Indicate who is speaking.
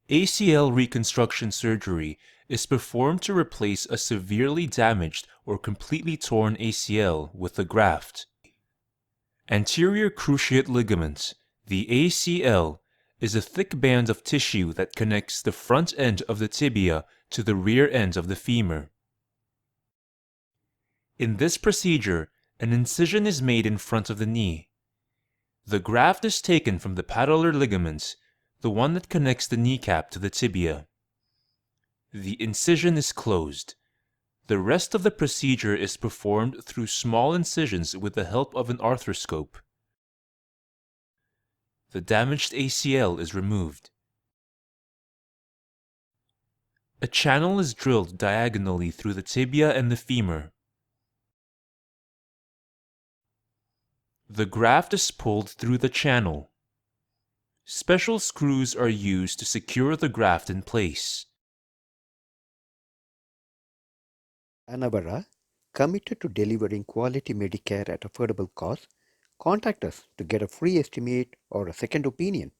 Speaker 1: ACL reconstruction surgery is performed to replace a severely damaged or completely torn ACL with a graft. Anterior Cruciate Ligament, the ACL, is a thick band of tissue that connects the front end of the tibia to the rear end of the femur. In this procedure, an incision is made in front of the knee. The graft is taken from the patellar ligament, the one that connects the kneecap to the tibia. The incision is closed. The rest of the procedure is performed through small incisions with the help of an arthroscope. The damaged ACL is removed. A channel is drilled diagonally through the tibia and the femur. The graft is pulled through the channel. Special screws are used to secure the graft in place.
Speaker 2: Anavara, committed to delivering quality Medicare at affordable cost, contact us to get a free estimate or a second opinion.